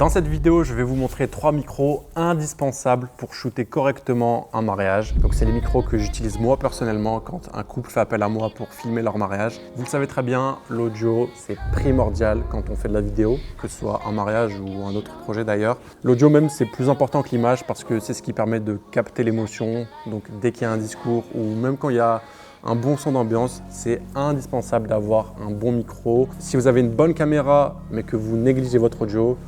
Dans cette vidéo, je vais vous montrer 3 micros indispensables pour shooter correctement un mariage. Donc c'est les micros que j'utilise moi personnellement quand un couple fait appel à moi pour filmer leur mariage. Vous le savez très bien, l'audio c'est primordial quand on fait de la vidéo, que ce soit un mariage ou un autre projet d'ailleurs. L'audio même c'est plus important que l'image parce que c'est ce qui permet de capter l'émotion. Donc dès qu'il y a un discours ou même quand il y a un bon son d'ambiance, c'est indispensable d'avoir un bon micro. Si vous avez une bonne caméra mais que vous négligez votre audio,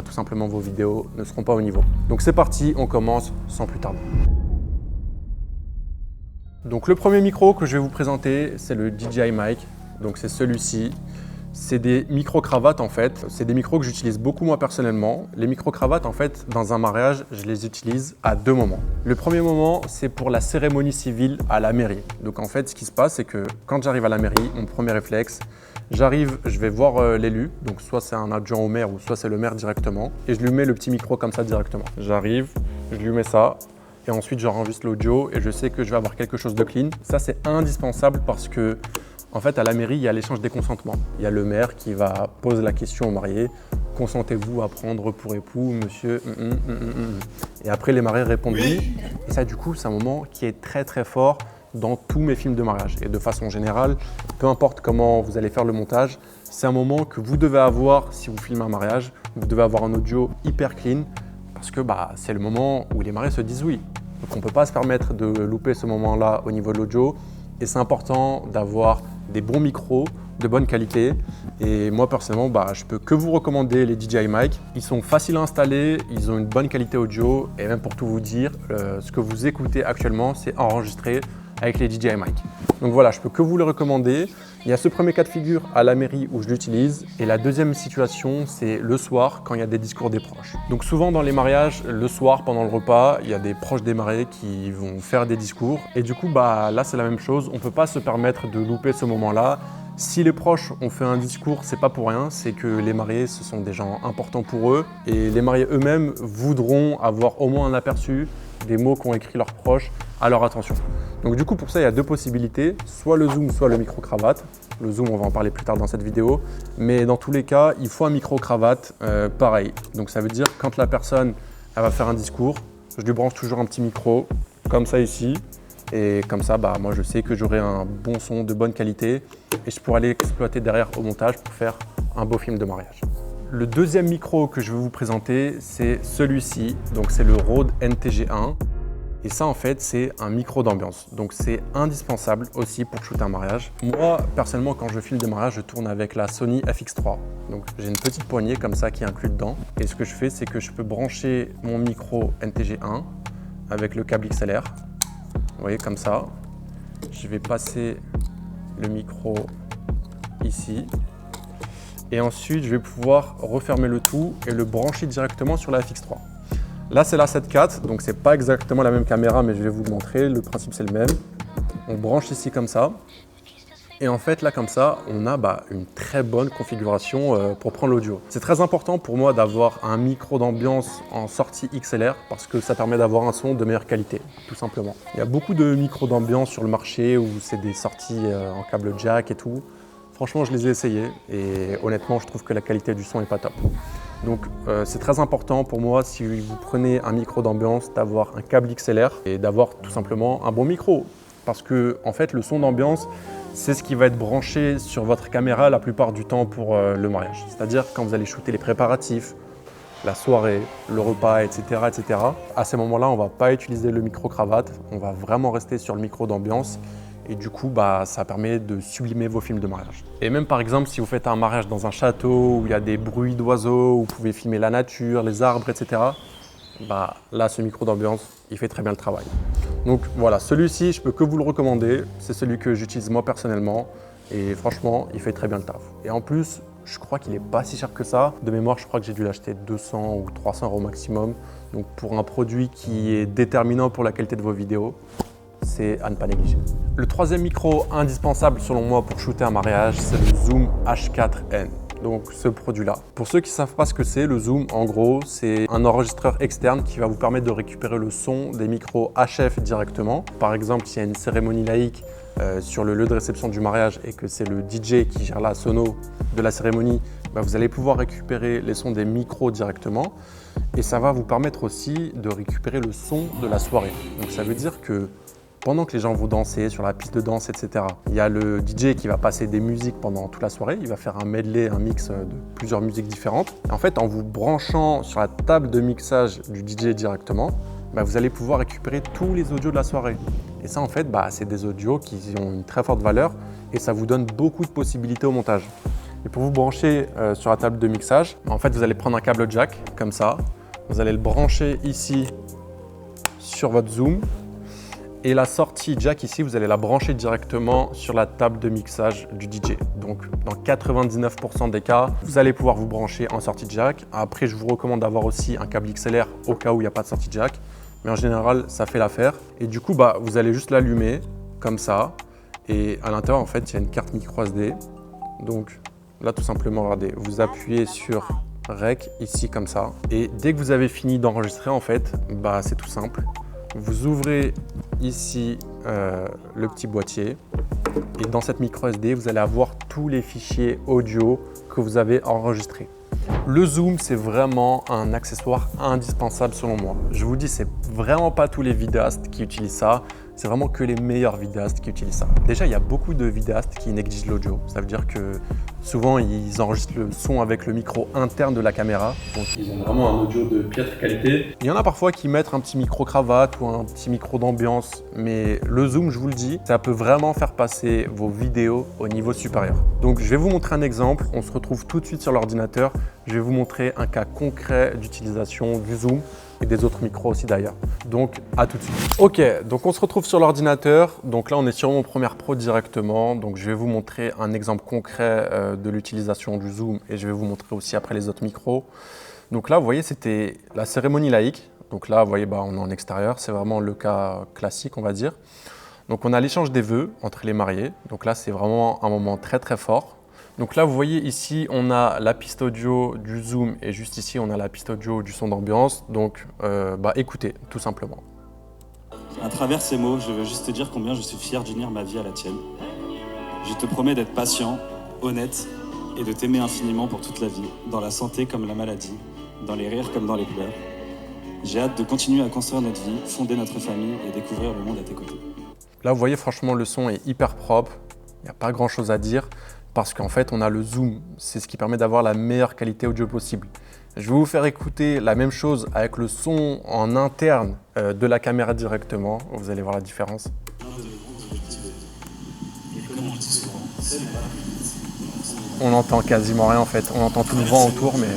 tout simplement vos vidéos ne seront pas au niveau. Donc c'est parti, on commence sans plus tarder. Donc le premier micro que je vais vous présenter, c'est le DJI mic. Donc c'est celui-ci. C'est des micro-cravates en fait. C'est des micros que j'utilise beaucoup moi personnellement. Les micro-cravates en fait, dans un mariage, je les utilise à 2 moments. Le premier moment, c'est pour la cérémonie civile à la mairie. Donc en fait, ce qui se passe, c'est que quand j'arrive à la mairie, mon premier réflexe, j'arrive, je vais voir l'élu, donc soit c'est un adjoint au maire ou soit c'est le maire directement, et je lui mets le petit micro comme ça directement. J'arrive, je lui mets ça, et ensuite j'enregistre l'audio et je sais que je vais avoir quelque chose de clean. Ça c'est indispensable parce que en fait à la mairie il y a l'échange des consentements. Il y a le maire qui va poser la question au marié, consentez-vous à prendre pour époux monsieur Et après les mariés répondent oui, et ça du coup c'est un moment qui est très très fort dans tous mes films de mariage. Et de façon générale, peu importe comment vous allez faire le montage, c'est un moment que vous devez avoir si vous filmez un mariage. Vous devez avoir un audio hyper clean parce que c'est le moment où les mariés se disent oui. Donc on ne peut pas se permettre de louper ce moment-là au niveau de l'audio. Et c'est important d'avoir des bons micros de bonne qualité. Et moi personnellement, je peux que vous recommander les DJI mic. Ils sont faciles à installer, ils ont une bonne qualité audio. Et même pour tout vous dire, ce que vous écoutez actuellement, c'est enregistré avec les DJI mic. Donc voilà, je peux que vous le recommander. Il y a ce premier cas de figure à la mairie où je l'utilise. Et la deuxième situation, c'est le soir quand il y a des discours des proches. Donc souvent dans les mariages, le soir pendant le repas, il y a des proches des mariés qui vont faire des discours. Et du coup, là c'est la même chose. On ne peut pas se permettre de louper ce moment-là. Si les proches ont fait un discours, c'est pas pour rien, c'est que les mariés, ce sont des gens importants pour eux. Et les mariés eux-mêmes voudront avoir au moins un aperçu des mots qu'ont écrits leurs proches à leur attention. Donc du coup, pour ça, il y a 2 possibilités, soit le zoom, soit le micro-cravate. Le zoom, on va en parler plus tard dans cette vidéo. Mais dans tous les cas, il faut un micro-cravate pareil. Donc ça veut dire quand la personne elle va faire un discours, je lui branche toujours un petit micro, comme ça ici. Et comme ça, moi je sais que j'aurai un bon son de bonne qualité et je pourrai l'exploiter derrière au montage pour faire un beau film de mariage. Le deuxième micro que je vais vous présenter, c'est celui-ci. Donc c'est le Rode NTG1. Et ça, en fait, c'est un micro d'ambiance. Donc c'est indispensable aussi pour shooter un mariage. Moi, personnellement, quand je filme des mariages, je tourne avec la Sony FX3. Donc j'ai une petite poignée comme ça qui est inclue dedans. Et ce que je fais, c'est que je peux brancher mon micro NTG1 avec le câble XLR. Vous voyez, comme ça. Je vais passer le micro ici. Et ensuite, je vais pouvoir refermer le tout et le brancher directement sur la FX3. Là, c'est la 7.4, donc c'est pas exactement la même caméra, mais je vais vous le montrer. Le principe, c'est le même. On branche ici comme ça. Et en fait, là, comme ça, on a une très bonne configuration pour prendre l'audio. C'est très important pour moi d'avoir un micro d'ambiance en sortie XLR parce que ça permet d'avoir un son de meilleure qualité, tout simplement. Il y a beaucoup de micros d'ambiance sur le marché où c'est des sorties en câble jack et tout. Franchement, je les ai essayés et honnêtement, je trouve que la qualité du son n'est pas top. Donc, c'est très important pour moi, si vous prenez un micro d'ambiance, d'avoir un câble XLR et d'avoir tout simplement un bon micro. Parce que, en fait, le son d'ambiance, c'est ce qui va être branché sur votre caméra la plupart du temps pour le mariage. C'est-à-dire quand vous allez shooter les préparatifs, la soirée, le repas, etc. À ces moments-là, on ne va pas utiliser le micro-cravate, on va vraiment rester sur le micro d'ambiance. Et du coup, ça permet de sublimer vos films de mariage. Et même par exemple, si vous faites un mariage dans un château où il y a des bruits d'oiseaux, où vous pouvez filmer la nature, les arbres, etc. Là, ce micro d'ambiance, il fait très bien le travail. Donc voilà, celui-ci, je peux que vous le recommander. C'est celui que j'utilise moi personnellement. Et franchement, il fait très bien le taf. Et en plus, je crois qu'il n'est pas si cher que ça. De mémoire, je crois que j'ai dû l'acheter 200 ou 300 € maximum. Donc pour un produit qui est déterminant pour la qualité de vos vidéos, c'est à ne pas négliger. Le troisième micro indispensable selon moi pour shooter un mariage, c'est le Zoom H4n. Donc ce produit-là. Pour ceux qui ne savent pas ce que c'est, le Zoom, en gros, c'est un enregistreur externe qui va vous permettre de récupérer le son des micros HF directement. Par exemple, s'il y a une cérémonie laïque sur le lieu de réception du mariage et que c'est le DJ qui gère la sono de la cérémonie, vous allez pouvoir récupérer les sons des micros directement et ça va vous permettre aussi de récupérer le son de la soirée. Donc ça veut dire que pendant que les gens vont danser sur la piste de danse, etc., il y a le DJ qui va passer des musiques pendant toute la soirée. Il va faire un medley, un mix de plusieurs musiques différentes. Et en fait, en vous branchant sur la table de mixage du DJ directement, vous allez pouvoir récupérer tous les audios de la soirée. Et ça, en fait, c'est des audios qui ont une très forte valeur et ça vous donne beaucoup de possibilités au montage. Et pour vous brancher sur la table de mixage, en fait, vous allez prendre un câble jack comme ça. Vous allez le brancher ici sur votre Zoom. Et la sortie jack ici, vous allez la brancher directement sur la table de mixage du DJ. Donc, dans 99% des cas, vous allez pouvoir vous brancher en sortie jack. Après, je vous recommande d'avoir aussi un câble XLR au cas où il n'y a pas de sortie jack. Mais en général, ça fait l'affaire. Et du coup, vous allez juste l'allumer comme ça. Et à l'intérieur, en fait, il y a une carte micro SD. Donc là, tout simplement, regardez, vous appuyez sur Rec ici comme ça. Et dès que vous avez fini d'enregistrer, en fait, c'est tout simple. Vous ouvrez ici le petit boîtier et dans cette micro SD, vous allez avoir tous les fichiers audio que vous avez enregistrés. Le zoom, c'est vraiment un accessoire indispensable selon moi. Je vous dis, c'est vraiment pas tous les vidéastes qui utilisent ça. C'est vraiment que les meilleurs vidéastes qui utilisent ça. Déjà, il y a beaucoup de vidéastes qui négligent l'audio. Ça veut dire que souvent, ils enregistrent le son avec le micro interne de la caméra. Donc, ils ont vraiment un audio de piètre qualité. Il y en a parfois qui mettent un petit micro cravate ou un petit micro d'ambiance. Mais le zoom, je vous le dis, ça peut vraiment faire passer vos vidéos au niveau supérieur. Donc, je vais vous montrer un exemple. On se retrouve tout de suite sur l'ordinateur. Je vais vous montrer un cas concret d'utilisation du zoom et des autres micros aussi d'ailleurs. Donc, à tout de suite. Ok, donc on se retrouve sur l'ordinateur. Donc là, on est sur mon Premiere Pro directement. Donc, je vais vous montrer un exemple concret de l'utilisation du zoom et je vais vous montrer aussi après les autres micros. Donc là, vous voyez, c'était la cérémonie laïque. Donc là, vous voyez, on est en extérieur. C'est vraiment le cas classique, on va dire. Donc, on a l'échange des vœux entre les mariés. Donc là, c'est vraiment un moment très, très fort. Donc là, vous voyez ici, on a la piste audio du zoom et juste ici, on a la piste audio du son d'ambiance. Donc, écoutez, tout simplement. À travers ces mots, je veux juste te dire combien je suis fier d'unir ma vie à la tienne. Je te promets d'être patient, honnête et de t'aimer infiniment pour toute la vie, dans la santé comme la maladie, dans les rires comme dans les pleurs. J'ai hâte de continuer à construire notre vie, fonder notre famille et découvrir le monde à tes côtés. Là, vous voyez, franchement, le son est hyper propre. Il n'y a pas grand-chose à dire. Parce qu'en fait, on a le zoom. C'est ce qui permet d'avoir la meilleure qualité audio possible. Je vais vous faire écouter la même chose avec le son en interne de la caméra directement. Vous allez voir la différence. On n'entend quasiment rien en fait. On entend tout le vent autour, mais...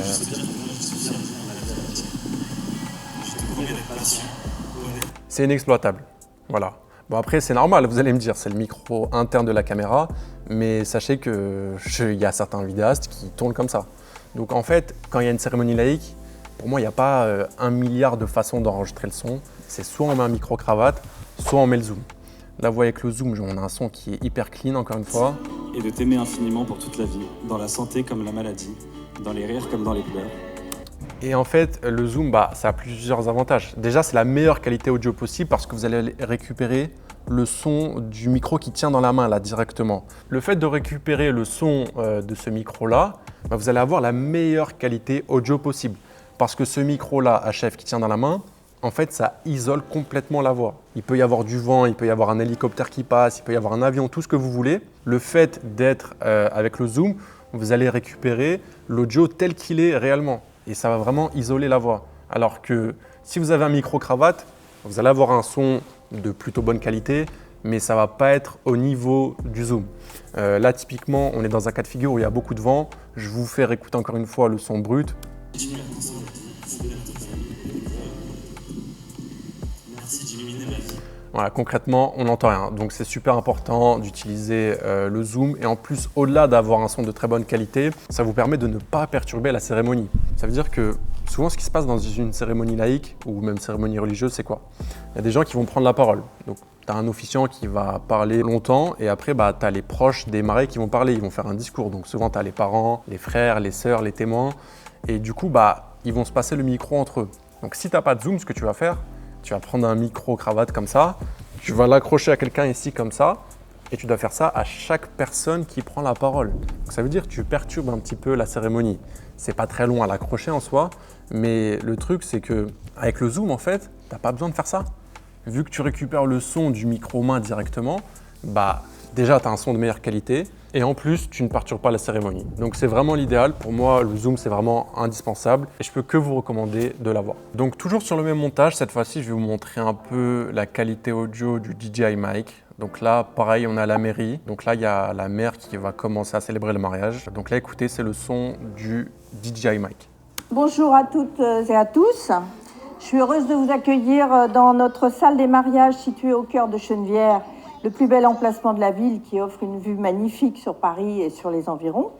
c'est inexploitable. Voilà. Bon après, c'est normal, vous allez me dire, c'est le micro interne de la caméra, mais sachez qu'il y a certains vidéastes qui tournent comme ça. Donc en fait, quand il y a une cérémonie laïque, pour moi, il n'y a pas 1 milliard de façons d'enregistrer le son. C'est soit on met un micro-cravate, soit on met le zoom. Là, vous voyez que le zoom, on a un son qui est hyper clean, encore une fois. Et de t'aimer infiniment pour toute la vie, dans la santé comme la maladie, dans les rires comme dans les pleurs. Et en fait, le zoom, ça a plusieurs avantages. Déjà, c'est la meilleure qualité audio possible parce que vous allez récupérer le son du micro qui tient dans la main, là, directement. Le fait de récupérer le son de ce micro-là, vous allez avoir la meilleure qualité audio possible. Parce que ce micro-là, HF qui tient dans la main, en fait, ça isole complètement la voix. Il peut y avoir du vent, il peut y avoir un hélicoptère qui passe, il peut y avoir un avion, tout ce que vous voulez. Le fait d'être avec le zoom, vous allez récupérer l'audio tel qu'il est réellement. Et ça va vraiment isoler la voix. Alors que si vous avez un micro-cravate, vous allez avoir un son de plutôt bonne qualité, mais ça ne va pas être au niveau du zoom. Là, typiquement, on est dans un cas de figure où il y a beaucoup de vent. Je vous fais écouter encore une fois le son brut. Voilà, concrètement, on n'entend rien. Donc, c'est super important d'utiliser le zoom. Et en plus, au-delà d'avoir un son de très bonne qualité, ça vous permet de ne pas perturber la cérémonie. Ça veut dire que souvent, ce qui se passe dans une cérémonie laïque ou même cérémonie religieuse, c'est quoi? Il y a des gens qui vont prendre la parole. Donc, tu as un officiant qui va parler longtemps et après, tu as les proches des mariés qui vont parler. Ils vont faire un discours. Donc, souvent, tu as les parents, les frères, les sœurs, les témoins. Et du coup, ils vont se passer le micro entre eux. Donc, si tu n'as pas de zoom, ce que tu vas faire, tu vas prendre un micro-cravate comme ça, tu vas l'accrocher à quelqu'un ici comme ça, Et tu dois faire ça à chaque personne qui prend la parole. Donc ça veut dire que tu perturbes un petit peu la cérémonie. C'est pas très long à l'accrocher en soi, mais le truc c'est que avec le zoom en fait, t'as pas besoin de faire ça. Vu que tu récupères le son du micro main directement, bah déjà tu as un son de meilleure qualité et en plus tu ne perturbes pas la cérémonie. Donc c'est vraiment l'idéal. Pour moi, le zoom c'est vraiment indispensable et je peux que vous recommander de l'avoir. Donc toujours sur le même montage, cette fois-ci je vais vous montrer un peu la qualité audio du DJI mic. Donc là, pareil, on a la mairie. Donc là, il y a la mère qui va commencer à célébrer le mariage. Donc là, écoutez, c'est le son du DJI mic. Bonjour à toutes et à tous. Je suis heureuse de vous accueillir dans notre salle des mariages située au cœur de Chenevière, le plus bel emplacement de la ville qui offre une vue magnifique sur Paris et sur les environs.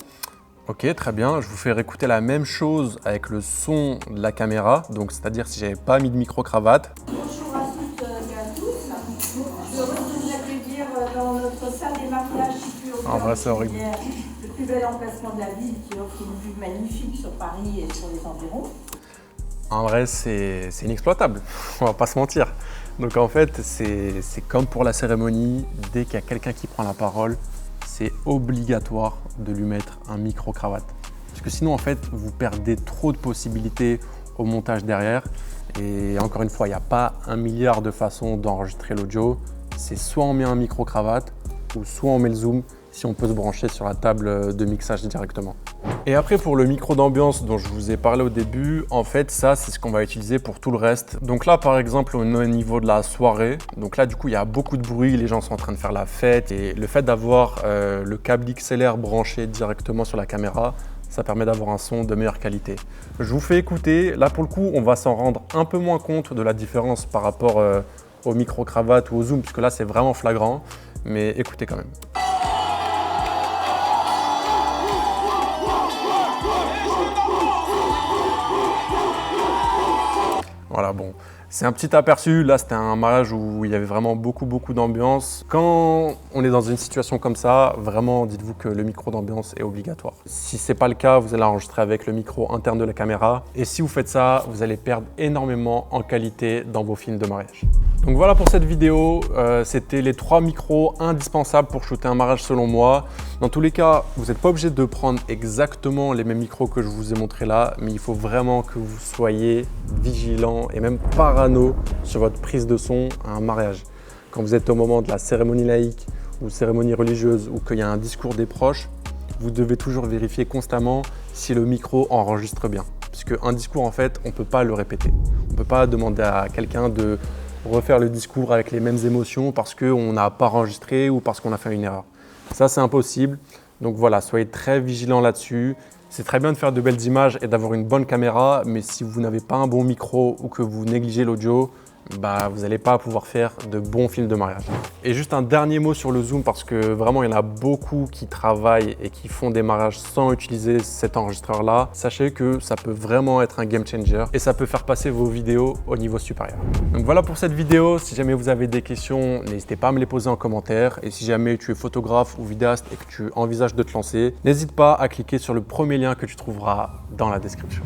Ok, très bien. Je vous fais réécouter la même chose avec le son de la caméra. Donc, c'est-à-dire si j'avais pas mis de micro-cravate. Bonjour à toutes et à tous. Je suis heureuse de vous accueillir dans notre salle des mariages située au cœur de Chenevière, le plus bel emplacement de la ville qui offre une vue magnifique sur Paris et sur les environs. En vrai, c'est inexploitable, on va pas se mentir. Donc en fait, c'est comme pour la cérémonie, dès qu'il y a quelqu'un qui prend la parole, c'est obligatoire de lui mettre un micro-cravate. Parce que sinon, en fait, vous perdez trop de possibilités au montage derrière. Et encore une fois, il n'y a pas un milliard de façons d'enregistrer l'audio. C'est soit on met un micro-cravate, ou soit on met le zoom, si on peut se brancher sur la table de mixage directement. Et après, pour le micro d'ambiance dont je vous ai parlé au début, en fait, ça, c'est ce qu'on va utiliser pour tout le reste. Donc là, par exemple, au niveau de la soirée, donc là, du coup, il y a beaucoup de bruit, les gens sont en train de faire la fête et le fait d'avoir le câble XLR branché directement sur la caméra, ça permet d'avoir un son de meilleure qualité. Je vous fais écouter. Là, pour le coup, on va s'en rendre un peu moins compte de la différence par rapport au micro-cravate ou au zoom, puisque là, c'est vraiment flagrant. Mais écoutez quand même. Voilà, bon, c'est un petit aperçu. Là, c'était un mariage où il y avait vraiment beaucoup d'ambiance. Quand on est dans une situation comme ça, vraiment, dites-vous que le micro d'ambiance est obligatoire. Si ce n'est pas le cas, vous allez enregistrer avec le micro interne de la caméra. Et si vous faites ça, vous allez perdre énormément en qualité dans vos films de mariage. Donc voilà pour cette vidéo, c'était les 3 micros indispensables pour shooter un mariage selon moi. Dans tous les cas, vous n'êtes pas obligé de prendre exactement les mêmes micros que je vous ai montré là, mais il faut vraiment que vous soyez vigilant et même parano sur votre prise de son à un mariage. Quand vous êtes au moment de la cérémonie laïque ou cérémonie religieuse ou qu'il y a un discours des proches, vous devez toujours vérifier constamment si le micro enregistre bien. Puisque un discours, en fait, on ne peut pas le répéter. On ne peut pas demander à quelqu'un de refaire le discours avec les mêmes émotions parce qu'on n'a pas enregistré ou parce qu'on a fait une erreur. Ça, c'est impossible. Donc voilà, soyez très vigilants là-dessus. C'est très bien de faire de belles images et d'avoir une bonne caméra, mais si vous n'avez pas un bon micro ou que vous négligez l'audio, bah, vous n'allez pas pouvoir faire de bons films de mariage. Et juste un dernier mot sur le zoom parce que vraiment il y en a beaucoup qui travaillent et qui font des mariages sans utiliser cet enregistreur-là. Sachez que ça peut vraiment être un game changer et ça peut faire passer vos vidéos au niveau supérieur. Donc voilà pour cette vidéo. Si jamais vous avez des questions, n'hésitez pas à me les poser en commentaire. Et si jamais tu es photographe ou vidéaste et que tu envisages de te lancer, n'hésite pas à cliquer sur le premier lien que tu trouveras dans la description.